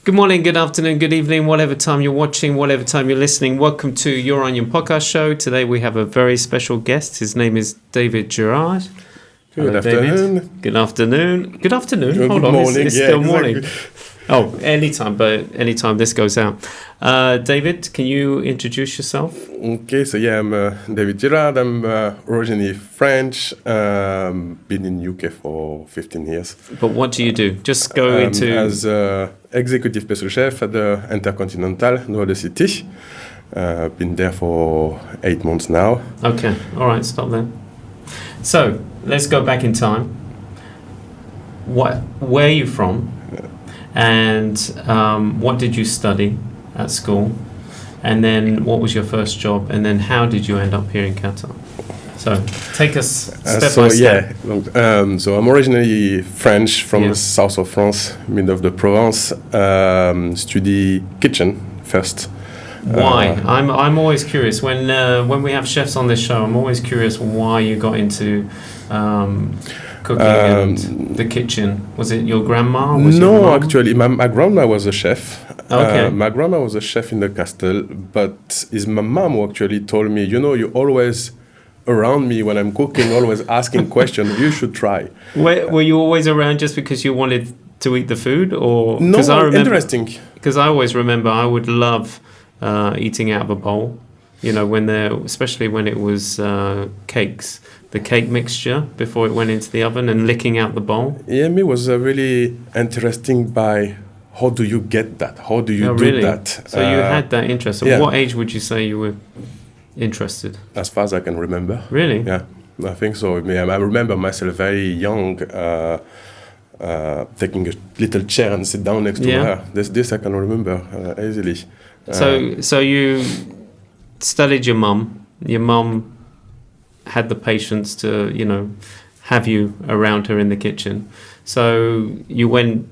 Good morning, good afternoon, good evening, whatever time you're watching, whatever time you're listening. Welcome to Your Onion podcast show. Today we have a very special guest. His name is David Girard. Good afternoon. David. Good afternoon. Good afternoon. Good Hold on, morning. it's Yeah, still exactly. morning. Oh, anytime this goes out. David, can you introduce yourself? Okay, so I'm David Girard. I'm originally French. Been in UK for 15 years. But what do you do? Just go into... As executive pastry chef at the Intercontinental Hotel The City. Been there for 8 months now. Okay, all right, stop there. So, let's go back in time. Where are you from? And what did you study at school? And then what was your first job? And then how did you end up here in Qatar? So take us step by step. So I'm originally French from the south of France, mid of the Provence. Study kitchen first. Why? I'm always curious when we have chefs on this show. I'm always curious why you got into cooking and the kitchen. Was it your grandma? No, actually, my grandma was a chef. Okay. My grandma was a chef in the castle, but it's my mom who actually told me, you're always around me when I'm cooking, always asking questions. You should try. Were you always around just because you wanted to eat the food, or no? Interesting. Because I always remember I would love eating out of a bowl. Especially when it was cakes. The cake mixture before it went into the oven and licking out the bowl. Yeah, me was really interesting by how do you get that? How do you do that? So you had that interest. So what age would you say you were interested? As far as I can remember. Really? Yeah, I think so. I remember myself very young, taking a little chair and sit down next to her. This I can remember easily. So you studied your mum. Your mum had the patience to, have you around her in the kitchen. So you went.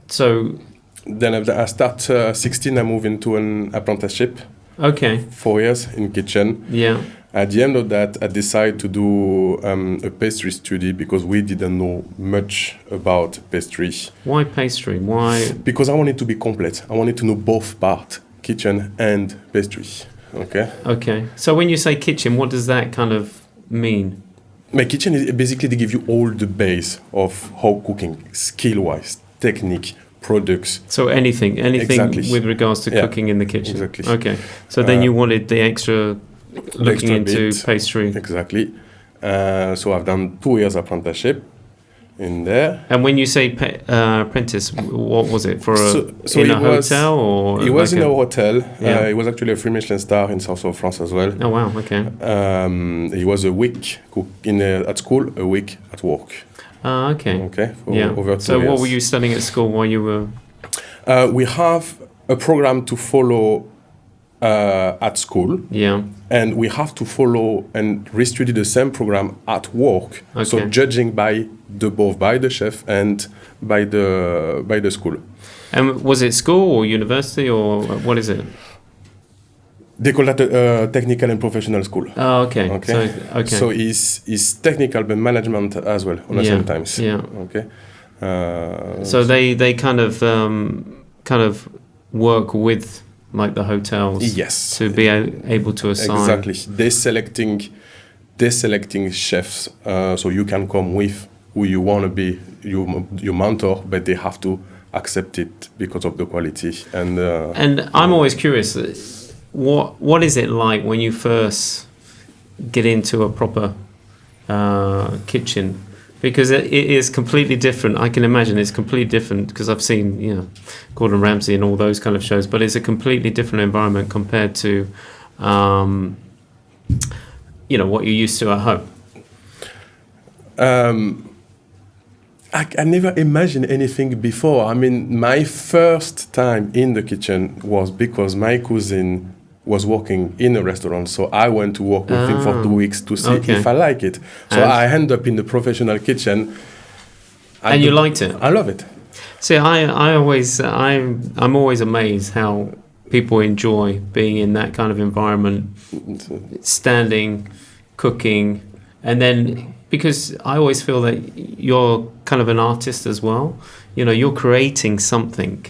So then after I start 16, I move into an apprenticeship. Okay. 4 years in kitchen. Yeah. At the end of that, I decided to do a pastry study because we didn't know much about pastry. Why pastry? Why? Because I wanted to be complete. I wanted to know both parts, kitchen and pastry. Okay. So when you say kitchen, what does that kind of mean? My kitchen is basically to give you all the base of how cooking, skill-wise, technique, products. So anything exactly. With regards to cooking in the kitchen. Exactly. Okay. So then you wanted the extra looking into pastry. Exactly. So I've done 2 years apprenticeship in there. And when you say apprentice, what was it for? In a hotel or? It was in a hotel. It was actually a 3 Michelin star in south of France as well. Oh wow! Okay. It was a week at school, a week at work. Okay. Okay. Over 2 years. What were you studying at school while you were? We have a program to follow at school. Yeah. And we have to follow and restudy the same program at work. Okay. So judging by both by the chef and by the school. And was it school or university or what is it? They call that a technical and professional school. Oh, okay. So it's technical but management as well on the same times. Yeah. Okay. So they kind of work with like the hotels. Yes. To be able to assign. Exactly. They're selecting chefs. So you can come with who you want to be your mentor, but they have to accept it because of the quality. And I'm always curious. What is it like when you first get into a proper kitchen? Because it is completely different. I can imagine it's completely different because I've seen, Gordon Ramsay and all those kind of shows. But it's a completely different environment compared to, what you're used to at home. I never imagined anything before. I mean, my first time in the kitchen was because my cousin was working in a restaurant, so I went to work with him for 2 weeks to see if I like it. So I end up in the professional kitchen. And you liked it? I love it. See, I'm always amazed how people enjoy being in that kind of environment, standing, cooking, and then because I always feel that you're kind of an artist as well. You're creating something.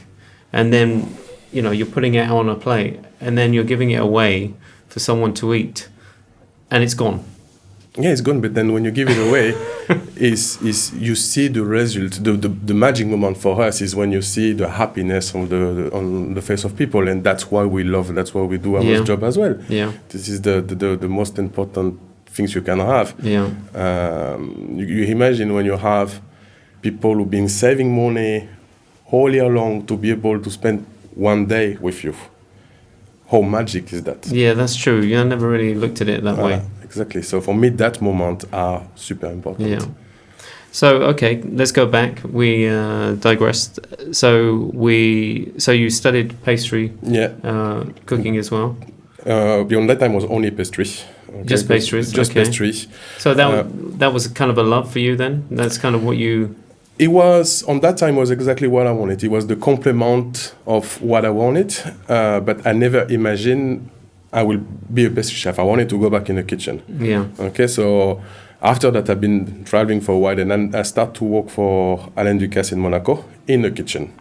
and then you're putting it on a plate, and then you're giving it away for someone to eat, and it's gone. Yeah, it's gone. But then when you give it away, is you see the result. The magic moment for us is when you see the happiness on the face of people, and that's why we love. That's why we do our job as well. Yeah, this is the most important things you can have. Yeah, you imagine when you have people who've been saving money all year long to be able to spend one day with you. How magic is that? Yeah, that's true. I never really looked at it that way. Exactly. So for me, that moment are super important. Yeah. So okay, let's go back. We digressed. So you studied pastry. Yeah. Cooking as well. Beyond that time was only pastry. Okay, just pastries. Just okay. pastry. So that was kind of a love for you then. That's kind of what you. It was, on that time, was exactly what I wanted. It was the complement of what I wanted, but I never imagined I will be a pastry chef. I wanted to go back in the kitchen. Yeah. Okay, so after that, I've been traveling for a while, and then I started to work for Alain Ducasse in Monaco in the kitchen.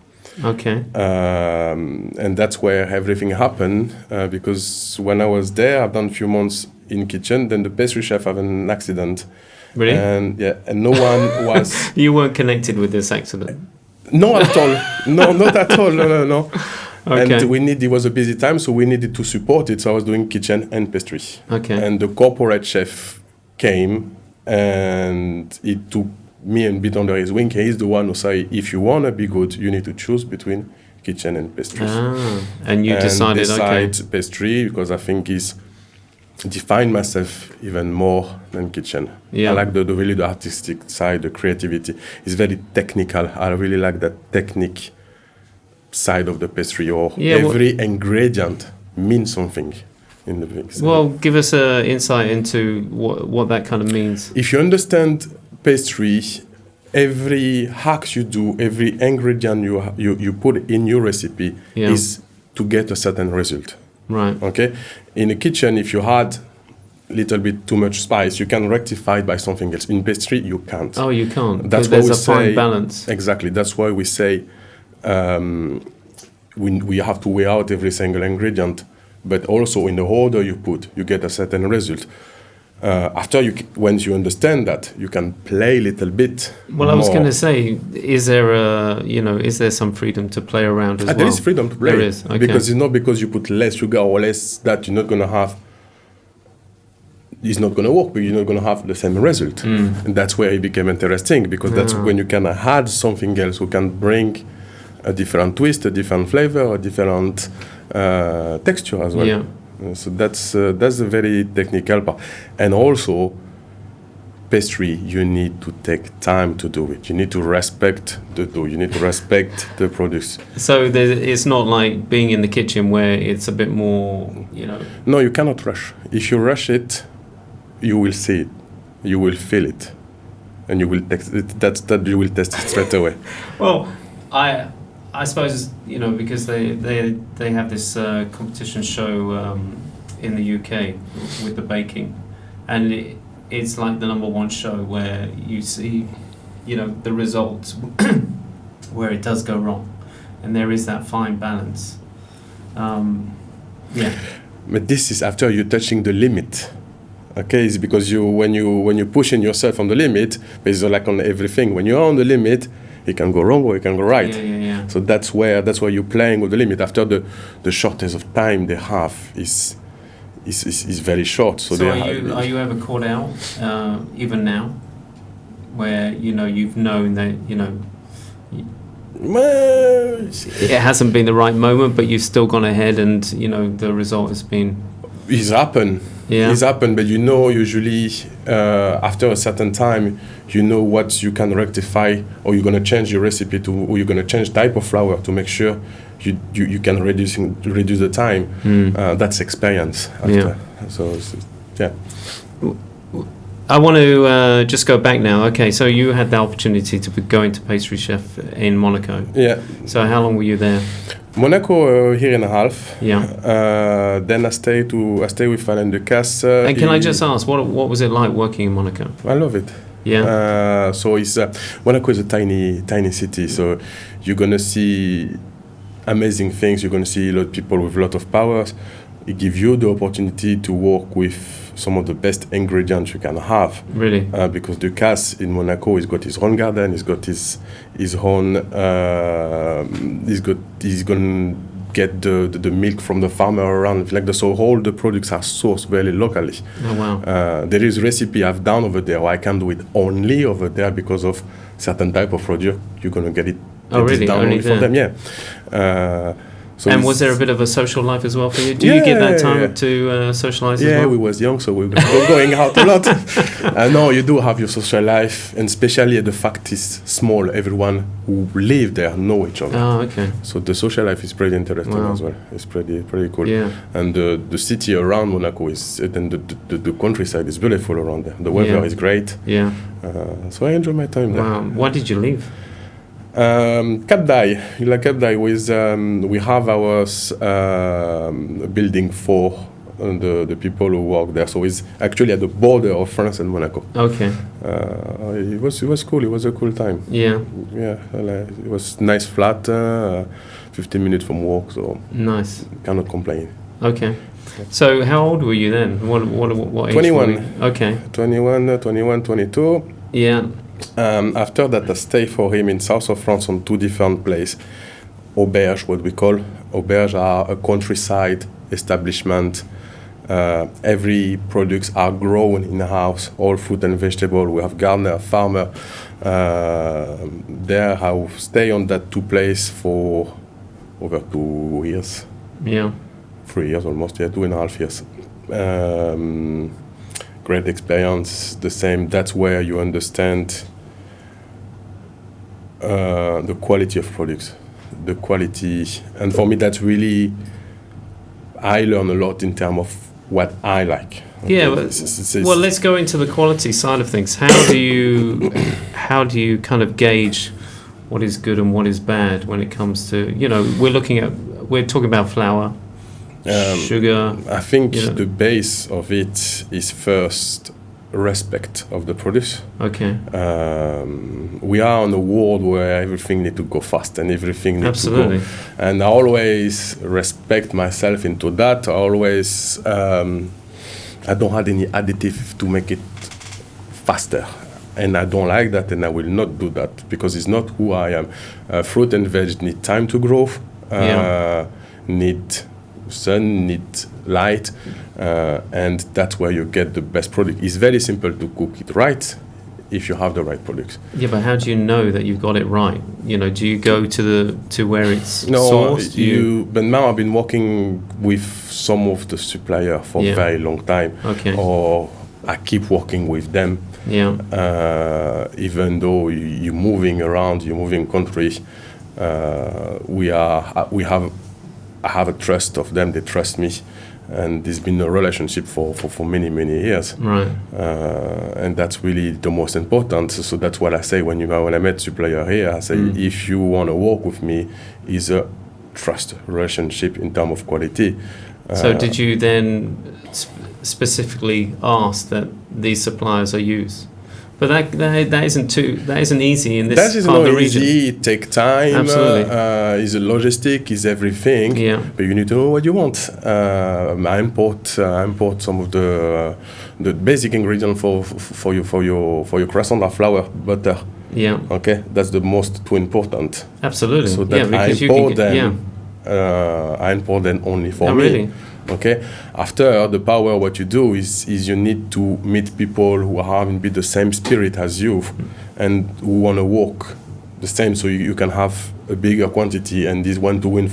Okay. And that's where everything happened, because when I was there, I've done a few months in kitchen, then the pastry chef had an accident. Really? And no one was... You weren't connected with this accident? No, at all. No, not at all. No. Okay. And it was a busy time, so we needed to support it. So I was doing kitchen and pastry. Okay. And the corporate chef came, and he took me and bit under his wing. He's the one who said, if you want to be good, you need to choose between kitchen and pastry. And you decided, okay. Pastry, because I think it's define myself even more than kitchen. Yeah. I like the really the artistic side, the creativity. It's very technical. I really like that technique side of the pastry, or every ingredient means something in the mix. Well, give us an insight into what that kind of means. If you understand pastry, every hack you do, every ingredient you put in your recipe is to get a certain result. Right. Okay. In the kitchen, if you had a little bit too much spice, you can rectify it by something else. In pastry, you can't. Oh, you can't. That's why there's a fine balance. Exactly. That's why we say we have to weigh out every single ingredient, but also in the order you put, you get a certain result. Once you understand that, you can play a little bit. Well, I was going to say, is there some freedom to play around as well? There is freedom to play. There is, okay. Because it's not because you put less sugar or less that you're not going to have. It's not going to work, but you're not going to have the same result. And that's where it became interesting, because that's when you can add something else who can bring a different twist, a different flavor, a different texture as well. Yeah. So that's a very technical part. And also, pastry, you need to take time to do it. You need to respect the dough. You need to respect the products. So it's not like being in the kitchen where it's a bit more, No, you cannot rush. If you rush it, you will see it. You will feel it. And you will taste it. You will taste it straight away. Well, I suppose, because they have this competition show in the UK with the baking, and it's like the #1 show where you see, the results where it does go wrong, and there is that fine balance. But this is after you're touching the limit. Okay, it's because when you're pushing yourself on the limit, it's like on everything. When you're on the limit, it can go wrong or it can go right. Yeah. So that's where you're playing with the limit. After the shortest of time they have is very short. So are you ever caught out, even now, where you've known that it hasn't been the right moment, but you've still gone ahead, and the result has been. It's happened. Yeah. It's happened, but usually after a certain time, what you can rectify, or you're going to change your recipe or you're going to change type of flour to make sure you can reduce the time. That's experience after. Yeah. So yeah. I want to just go back now. Okay, so you had the opportunity to go into pastry chef in Monaco. Yeah. So how long were you there? Monaco, a year and a half. Yeah. Then I stay with Alain Ducasse. And can I just ask, what was it like working in Monaco? I love it. Yeah. So it's Monaco is a tiny city. So you're gonna see amazing things. You're going to see a lot of people with a lot of powers. It gives you the opportunity to work with some of the best ingredients you can have. Really? Because Ducasse in Monaco, he's got his own garden, he's got his own, he's going to get the milk from the farmer around. So all the products are sourced very locally. Oh, wow. There is recipe I've done over there. I can't do it only over there because of certain type of product. You're going to get it. Oh, really? Down only for them, yeah. And was there a bit of a social life as well for you? Do you get that time to socialize as well? Yeah, we was young, so we were going out a lot. No, you do have your social life, and especially the fact is small. Everyone who live there know each other. Oh, okay. So the social life is pretty interesting as well. It's pretty cool. Yeah. And the city around Monaco is, and the countryside is beautiful around there. The weather is great. Yeah. So I enjoy my time there. Wow. Why did you leave? Cap d'Aille. Cap d'Aille with we have our building for the people who work there. So it's actually at the border of France and Monaco. Okay. It was cool. It was a cool time. Yeah. Yeah. It was nice flat. 15 minutes from work. So nice. Cannot complain. Okay. So how old were you then? What age? 21. Were you? Okay. 21, 22. Yeah. After that, I stayed for him in south of France on 2 different places. Auberge, what we call. Auberge are a countryside establishment. Every products are grown in the house, all fruit and vegetable. We have gardener, farmer. There I stay on that 2 places for over 2 years. Yeah. 3 years almost, 2.5 years. Great experience, the same. That's where you understand the quality of products, the quality. And for me, that's really, I learn a lot in terms of what I like. Yeah, well, let's go into the quality side of things. How do you kind of gauge what is good and what is bad when it comes to, we're talking about flour, sugar. I think the base of it is first respect of the produce. Okay. We are in a world where everything need to go fast and everything needs to go. And I always respect myself into that. I always, I don't have any additive to make it faster. And I don't like that, and I will not do that because it's not who I am. Fruit and veg need time to grow, need sun, need light, and that's where you get the best product. It's very simple to cook it right if you have the right products. Yeah, but how do you know that you've got it right? Do you go to where it's sourced? But now I've been working with some of the suppliers for a very long time. Okay. Or I keep working with them. Yeah. Even though you're moving around, you're moving countries, I have a trust of them. They trust me, and there's been a relationship for many years. Right. And that's really the most important. So that's what I say when I met supplier here. I say if you want to work with me, is a trust relationship in terms of quality. So did you then specifically ask that these suppliers are used? But that isn't easy in this part of the region. That is not easy. It takes time. Absolutely. It's a logistic. It's everything. Yeah. But you need to know what you want. I import some of the basic ingredient for your croissant are flour, butter. Yeah. Okay, that's the most too important. Absolutely. So that I import them only for me. Really? Okay. After the power, what you do is you need to meet people who are having the same spirit as you, and who want to work the same, so you can have a bigger quantity, and this win to win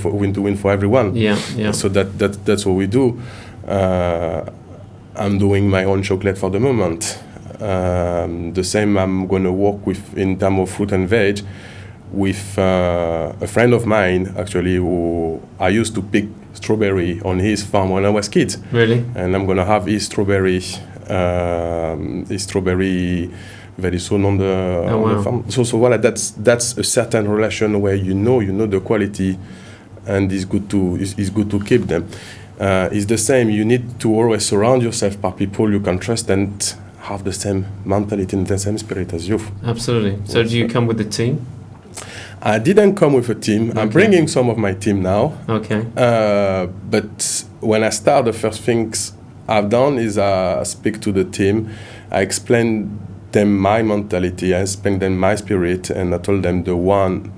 for everyone. Yeah. So that's what we do. I'm doing my own chocolate for the moment. The same I'm going to work with in terms of fruit and veg with a friend of mine, actually, who I used to pick strawberry on his farm when I was kid. Really? And I'm going to have his strawberry very soon on the farm. So voilà, that's a certain relation where you know the quality, and it's good to keep them. It's the same. You need to always surround yourself by people you can trust and have the same mentality and the same spirit as you. Absolutely. So do you come with a team? I didn't come with a team. I'm bringing some of my team now. Okay. But when I start, the first things I've done is I speak to the team. I explain them my mentality. I explain them my spirit, and I told them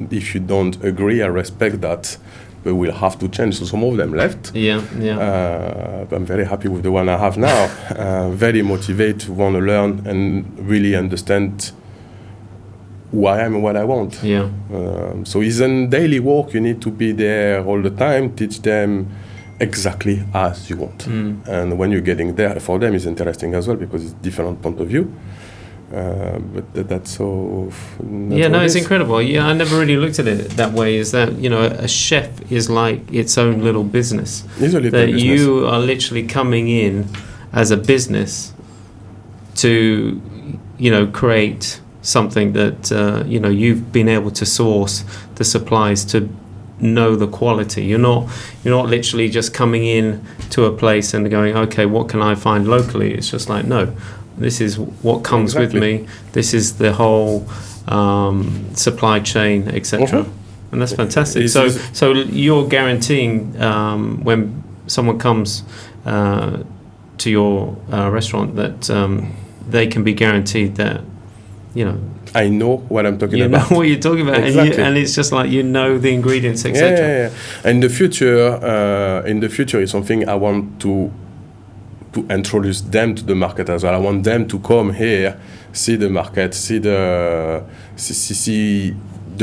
if you don't agree, I respect that. But we'll have to change. So some of them left. Yeah. But I'm very happy with the one I have now. Very motivated, want to learn and really understand who I am and what I want. Yeah. So it's a daily work. You need to be there all the time, teach them exactly as you want. And when you're getting there, for them it's interesting as well because it's different point of view. But that's so. It's incredible. Yeah, I never really looked at it that way. Is that a chef is like its own little business. It's a little business. You are literally coming in as a business to create something that you've been able to source the supplies to know the quality. You're not literally just coming in to a place and going, okay, what can I find locally? It's just like, no, this is what comes with me. This is the whole supply chain, etc. And that's fantastic. So you're guaranteeing when someone comes to your restaurant that they can be guaranteed that I know what I'm talking about. You know what you're talking about, exactly. and it's just like the ingredients, etc. Yeah. In the future, is something I want to introduce them to the market as well. I want them to come here, see the market, see the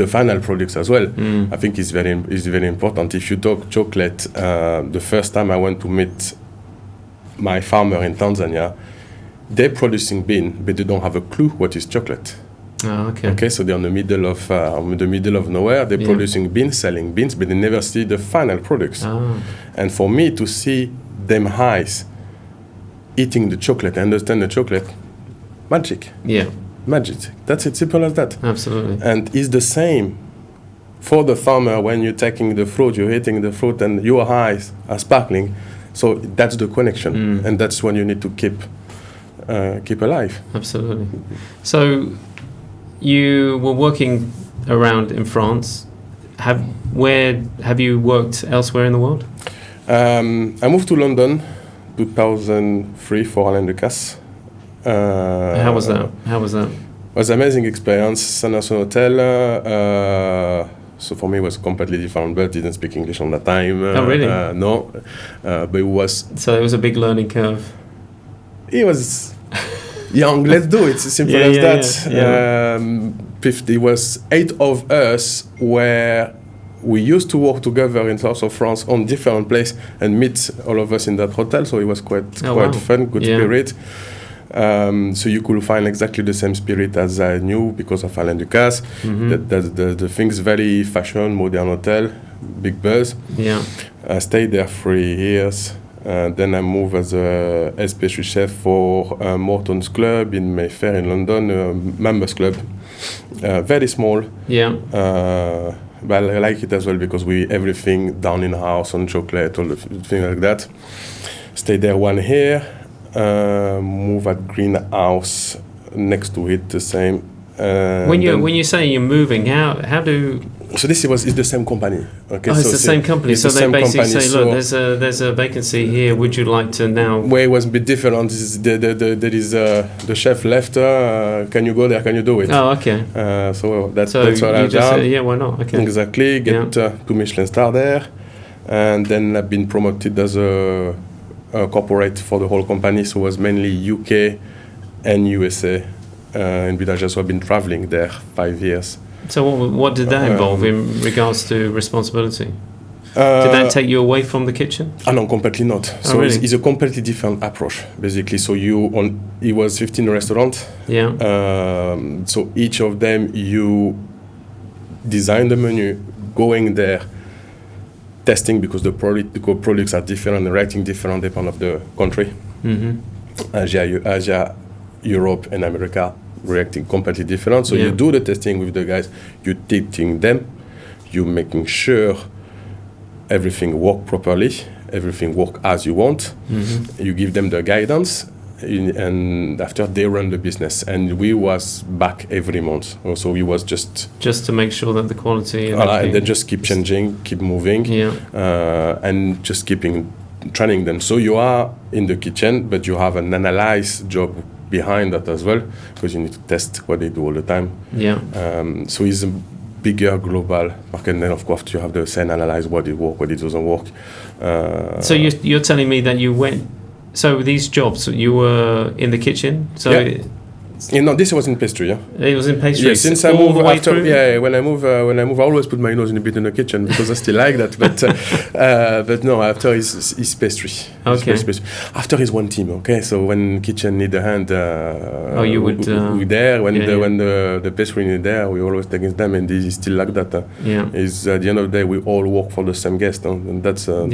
final products as well. I think it's very important. If you talk chocolate, the first time I went to meet my farmer in Tanzania, they're producing bean, but they don't have a clue what is chocolate. Oh, okay. Okay, so they're in the middle of nowhere. They're producing beans, selling beans, but they never see the final products. Oh. And for me to see them eyes eating the chocolate, understand the chocolate, magic. Yeah. Magic. That's it, simple as that. Absolutely. And it's the same for the farmer when you're taking the fruit, you're eating the fruit, and your eyes are sparkling. So that's the connection, and that's when you need to keep alive. Absolutely. So you were working around in France. Have you worked elsewhere in the world? I moved to London 2003 for Alain Ducasse. How was that? It was an amazing experience. Intercontinental Hotel. So for me, it was completely different. But didn't speak English on that time. Oh, really? No. But it was. So it was a big learning curve. It was young. Let's do it. It's simple as that. Yeah. 50 was 8 of us where we used to work together in south of France on different places and meet all of us in that hotel. So it was quite fun, good spirit. So you could find exactly the same spirit as I knew because of Alain Ducasse. The things very fashion, modern hotel, big buzz. Yeah. I stayed there 3 years. Then I moved as a pastry chef for Morton's Club in Mayfair in London, a members club. Very small. Yeah. But I like it as well because everything down in house on chocolate, all the things like that. Stayed there 1 year. Move at greenhouse next to it, the same. When you say you're moving, how do? So this is the same company. Okay, it's the same company. So they basically say, so look, there's a vacancy here. Would you like to now? Where it was a bit different. The chef left. Can you go there? Can you do it? Oh, okay. So that's what I've done. Yeah, why not? Okay. Exactly. Get 2 Michelin star there, and then I've been promoted as a corporate for the whole company. So it was mainly UK and USA. And I've just been traveling there 5 years. So what did that involve in regards to responsibility? Did that take you away from the kitchen? No, completely not. So really? it's a completely different approach, basically. So it was 15 restaurants. Yeah. So each of them, you design the menu, going there, testing because the products are different, the rating different depending on the country. Asia, Europe, and America reacting completely different. So you do the testing with the guys, you teaching them, you making sure everything work properly, everything work as you want. You give them the guidance, and after they run the business, and we was back every month. So we was just to make sure that the quality and then just keep changing, keep moving, and just keeping training them. So you are in the kitchen, but you have an analyze job behind that as well, because you need to test what they do all the time. So it's a bigger global market, and then of course you have to analyze what it works, what it doesn't work. So you're telling me that you went. So these jobs, you were in the kitchen. So this was in pastry. Yeah, it was in pastry. Yeah, since I moved after. When I move, I always put my nose in a bit in the kitchen because I still like that. But no, after is pastry. Okay. Pastry. After is one team. Okay, so when kitchen need a hand, you would. We there when the pastry need there, we always take them, and this is still like that. Is at the end of the day we all work for the same guest, and that's true.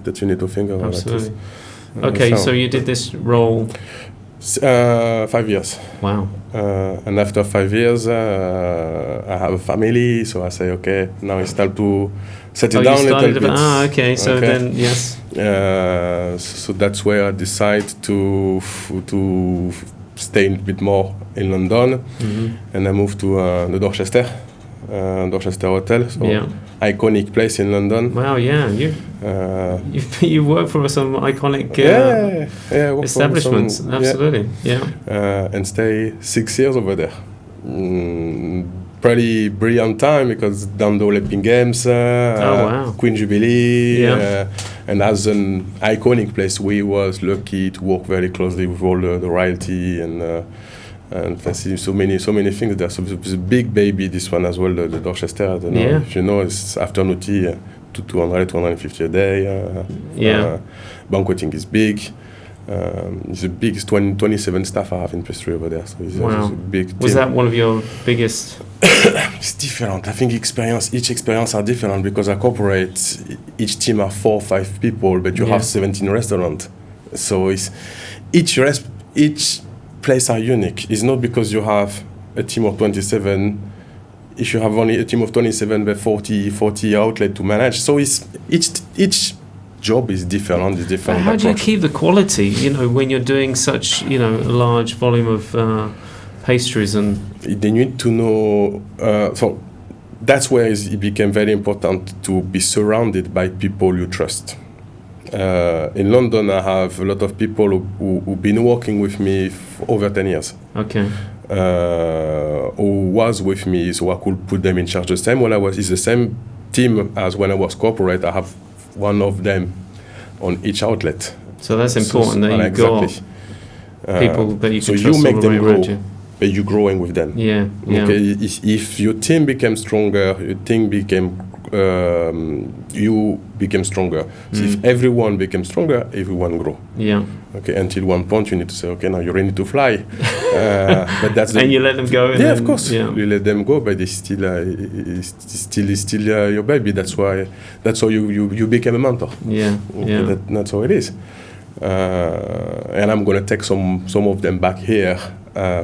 That you need to think about. Absolutely. Okay, so you did this role 5 years. Wow. And after 5 years, I have a family, so I say, okay, now it's time to settle down a little bit. Okay. So then, yes. So that's where I decide to stay a bit more in London, and I moved to the Dorchester Hotel. So iconic place in London. Wow, yeah, you work for some iconic establishments. Absolutely, and stay 6 years over there. Pretty brilliant time because done the Olympic Games, Queen Jubilee, and as an iconic place, we was lucky to work very closely with all the royalty and fancy so many things there. So it's a big baby, this one as well, the Dorchester. I don't know if you know, it's afternoon tea to 250 a day. Banqueting is big. It's the biggest 27 staff I have in pastry over there. So it's a big team. Was that one of your biggest? It's different. I think each experience are different because I corporate, each team are 4 or 5 people, but you have 17 restaurants. So it's each place are unique. It's not because you have a team of 27. If you have only a team of 27, but 40 outlets to manage. So it's each job is different. It's different. But how do you keep the quality? When you're doing such a large volume of pastries and. They need to know. So that's where it became very important to be surrounded by people you trust. In London, I have a lot of people who've been working with me for over 10 years. Okay. Who was with me, so I could put them in charge the same. It's the same team as when I was corporate. I have one of them on each outlet. So that's important that you got people that you can trust. So you make them grow, you. but you're growing with them. Yeah. Okay. If your team becomes stronger, you became stronger. So if everyone becomes stronger, everyone grow. Yeah. Okay. Until one point, you need to say, okay, now you're ready to fly. But that's and you let them go. Of course. Yeah. You let them go, but it's still your baby. That's how you became a mentor. Yeah. Okay, that's how it is. And I'm gonna take some of them back here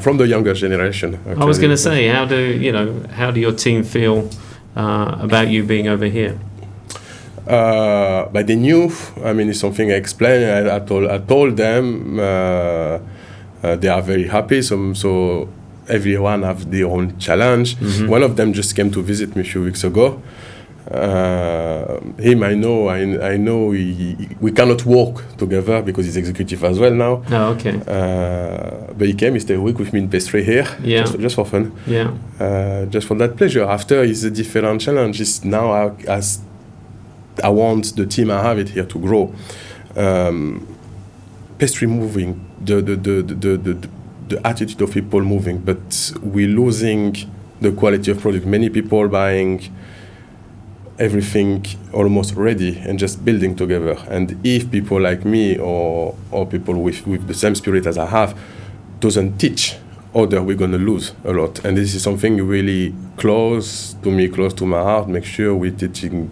from the younger generation. Actually. I was going to say, how do your team feel about you being over here? But they knew. I mean, it's something I explained. I told them. They are very happy. So everyone have their own challenge. One of them just came to visit me a few weeks ago. Him, I know. We cannot work together because he's executive as well now. Oh, okay. But he came. He stayed a week with me in pastry here. Yeah. Just for fun. Yeah. Just for that pleasure. After is a different challenge. It's now as I want the team I have it here to grow. Pastry moving, the attitude of people moving, but we're losing the quality of product. Many people buying everything almost ready and just building together. And if people like me or people with the same spirit as I have doesn't teach other, we're going to lose a lot. And this is something really close to me, close to my heart. Make sure we're teaching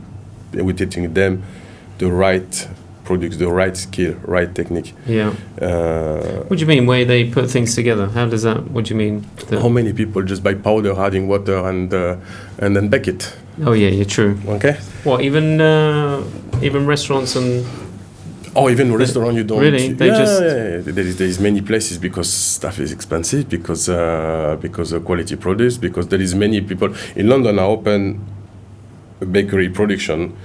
them the right products, the right skill, right technique. Yeah. What do you mean, way they put things together? How does that, what do you mean? How many people just buy powder, adding water and then bake it? Oh yeah, you're true. Okay. What, even restaurants and Or even restaurant, you don't really. They just there is many places because stuff is expensive because of quality produce because there is many people in London. I open a bakery production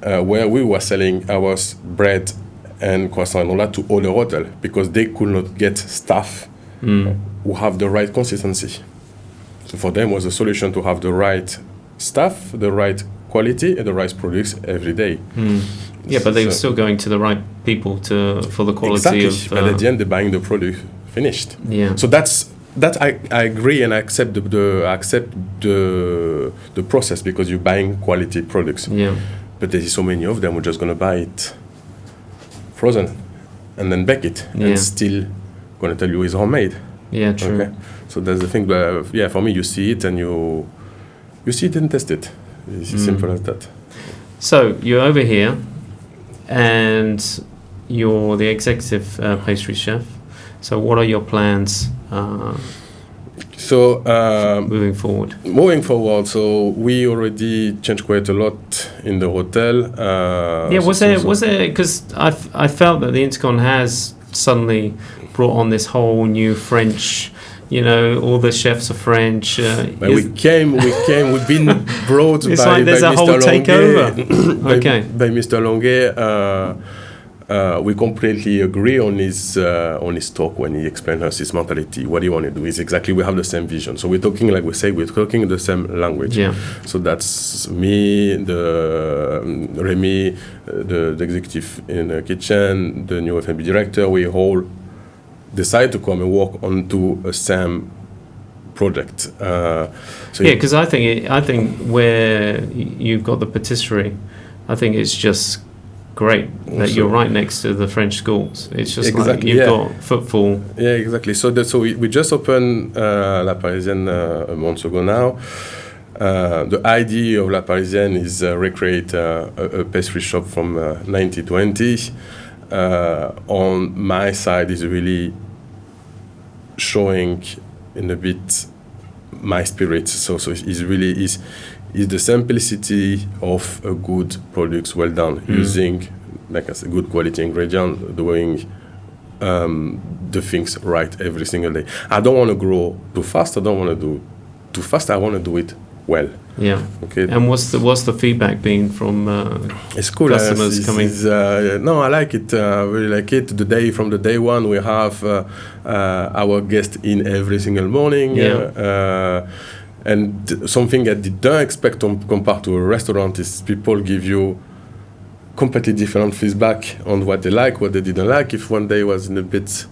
where we were selling our bread and croissant and all that to all the hotel because they could not get staff who have the right consistency. So for them was a solution to have the right staff, the right quality, and the right products every day. Yeah, but they were still going to the right people for the quality of. But at the end, they're buying the product finished. Yeah. So that I agree and I accept the process because you're buying quality products. Yeah. But there's so many of them who are just gonna buy it frozen and then bake it and still gonna tell you it's homemade. Yeah, true. Okay. So that's the thing. But for me, you see it and you see it and test it. It's as simple as that. So you're over here, and you're the executive pastry chef. So what are your plans? Moving forward. So we already changed quite a lot in the hotel. Was there? Because I felt that the Intercon has suddenly brought on this whole new French. All the chefs are French. We've been brought by Mr. Longuet. By Mr. Longuet. We completely agree on his talk when he explained us his mentality. What he want to do is exactly we have the same vision. So we're talking we're talking the same language. Yeah. So that's me, Remy, the executive in the kitchen, the new F&B director. We all decide to come and work onto a same project. Because I think where you've got the patisserie, I think it's just great that you're right next to the French schools. It's just you've got footfall. Yeah, exactly. So we just opened La Parisienne a month ago now. The idea of La Parisienne is recreate a pastry shop from 1920. On my side is really showing in a bit my spirit. So it's really is the simplicity of a good product, well done, using like I said, good quality ingredient, doing the things right every single day. I don't want to grow too fast. I don't want to do too fast. I want to do it well. Yeah. Okay. And what's the feedback been from it's cool. Customers coming? No, I like it. I really like it. From the day one, we have our guest in every single morning. Yeah. And something I didn't expect compared to a restaurant is people give you completely different feedback on what they like, what they didn't like. If one day was in a bit,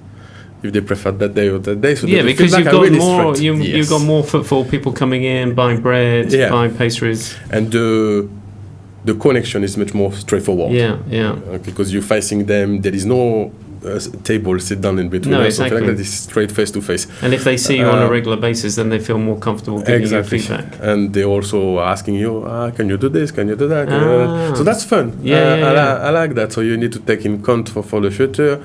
if they preferred that day or that day. So because you've got more, you've got more footfall, people coming in, buying bread, buying pastries, and the connection is much more straightforward. Because you're facing them. There is no table sit down in between. No, exactly. Like that is straight face to face. And if they see you on a regular basis, then they feel more comfortable giving you feedback. And they also asking you, can you do this? Can you do that? So that's fun. I like that. So you need to take in account for the future.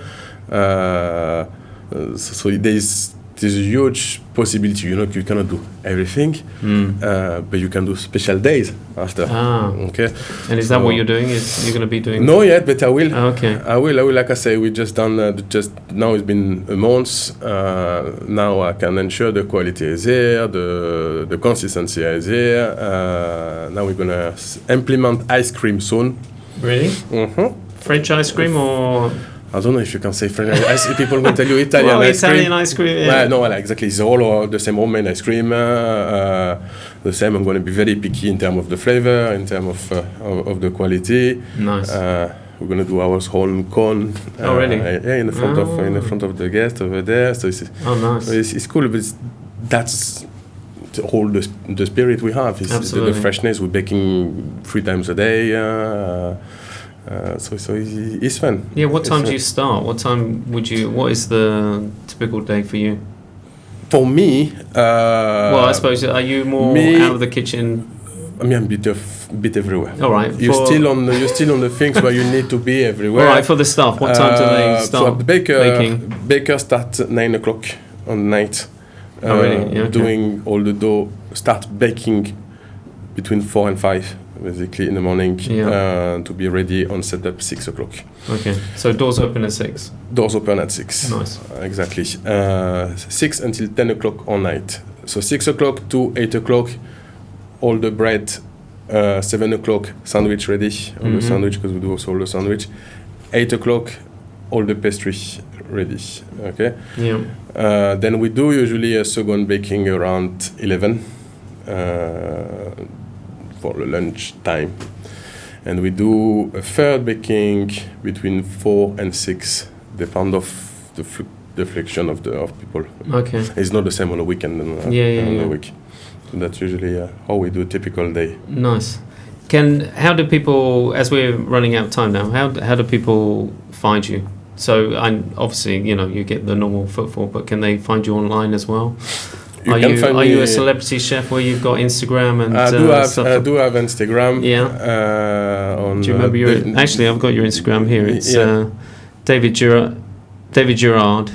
So there's a huge possibility. You cannot do everything, but you can do special days after. Okay. And is that what you're doing? Is you're going to be doing? No yet, but I will. Okay. I will. Like I say, we just done. Just now it's been a month. Now I can ensure the quality is here, the consistency is here. Now we're gonna implement ice cream soon. Really? Mm-hmm. French ice cream or? I don't know if you can say French. People will tell you Italian ice cream. Italian ice cream, yeah. No, exactly. It's all the same homemade ice cream. The same. I'm going to be very picky in terms of the flavor, in terms of the quality. Nice. We're going to do our own cone. Oh, really? In the front of the guest over there. So it's nice. It's cool, but that's all the spirit we have. It's the freshness. We're baking 3 times a day. So it's fun. Yeah, what time do you start? What is the typical day for you? For me, I suppose, are you more out of the kitchen? I mean, I'm a bit everywhere. All right. You're still on the things where you need to be everywhere. All right, for the staff, what time do they start baking? Bakers start at 9 o'clock on the night. Really? Yeah, okay. Doing all the dough, start baking between 4 and 5. basically in the morning, Yeah. to be ready on setup 6 o'clock. Okay, so doors open at 6. Doors open at 6. Nice. Exactly. 6 until 10 o'clock all night. So 6 o'clock to 8 o'clock, all the bread. 7 o'clock, sandwich ready. All the sandwich, because we do also all the sandwich. 8 o'clock, all the pastry ready. Okay. Yeah. Then we do usually a second baking around 11 for the lunch time. And we do a third baking between 4 and 6, depend of the flexion of people. Okay. It's not the same on the weekend than on the week. So that's usually how we do a typical day. Nice. How do people, as we're running out of time now, how do people find you? So obviously, you get the normal footfall, but can they find you online as well? Are you a celebrity chef where you've got Instagram and I do have Instagram. Yeah. Do you remember actually, I've got your Instagram here. It's David Girard.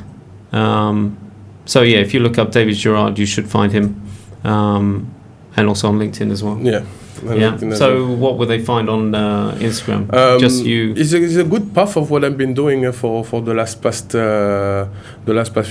So yeah, if you look up David Girard, you should find him, and also on LinkedIn as well. Yeah. Yeah. So what would they find on Instagram? Just you. It's a good path of what I've been doing for the last past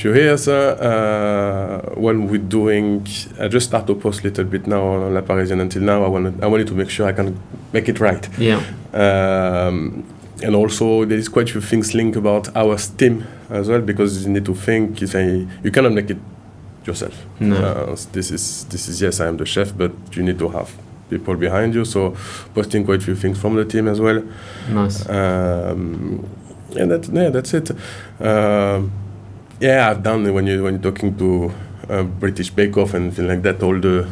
few years. When we're doing, I just start to post a little bit now on La Parisienne. Until now, I wanted to make sure I can make it right. Yeah. And also there is quite a few things linked about our team as well, because you need to think. You cannot make it yourself. No. This is yes, I am the chef, but you need to have people behind you, so posting quite a few things from the team as well. Nice. And that's it. I've done when you're talking to British Bake Off and things like that. All the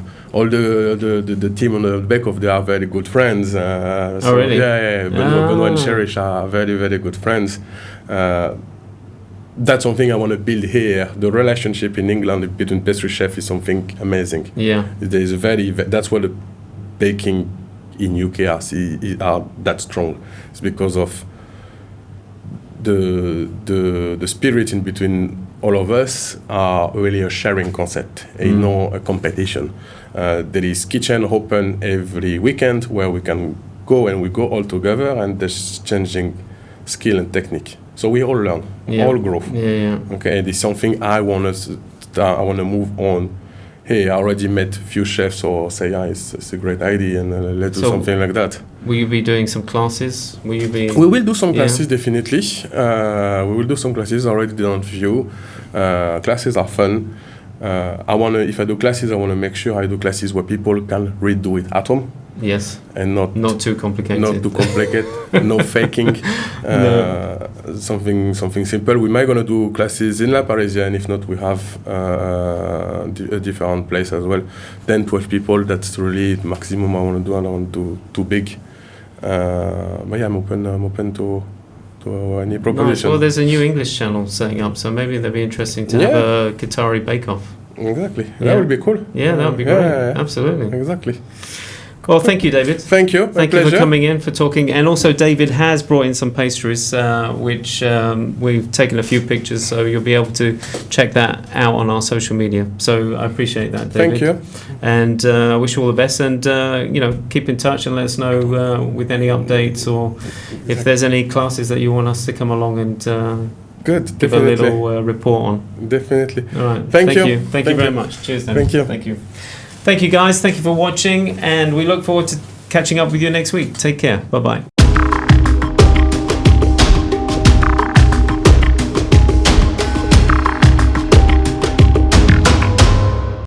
team on the Bake Off, they are very good friends. Oh really? Yeah. Benoit and Cherish are very, very good friends. That's something I want to build here. The relationship in England between pastry chef is something amazing. Yeah. There is that's what the baking in UK are that strong. It's because of the spirit in between all of us are really a sharing concept, a competition. There is kitchen open every weekend where we can go and we go all together, and there's changing skill and technique. So we all learn, all grow. Yeah. Okay, it is something I want to move on. Hey, I already met a few chefs, or say, it's a great idea, and let's do something like that. Will you be doing some classes? We will do some classes, definitely. We will do some classes. I already done a few. Classes are fun. If I do classes, I want to make sure I do classes where people can redo it at home. Yes. And not too complicated. Not too complicated. No faking. Something simple. We might gonna do classes in La Parisienne. If not, we have a different place as well. 10, 12 people. That's really the maximum I want to do. I don't want to do too big. But yeah, I'm open to any proposition. Nice. Well, there's a new English channel setting up, so maybe that'd be interesting to have a Qatari bake-off. Exactly. That would be cool. Yeah, that would be great. Yeah. Absolutely. Exactly. Well, thank you, David. Thank you. Thank you for coming in, for talking. And also, David has brought in some pastries, which we've taken a few pictures, so you'll be able to check that out on our social media. So I appreciate that, David. Thank you. And I wish you all the best. And, keep in touch and let us know with any updates, or if there's any classes that you want us to come along and give definitely a little report on. Definitely. All right. Thank you. Thank you very much. Cheers, David. Thank you. Thank you. Thank you, guys. Thank you for watching, and we look forward to catching up with you next week. Take care. Bye-bye.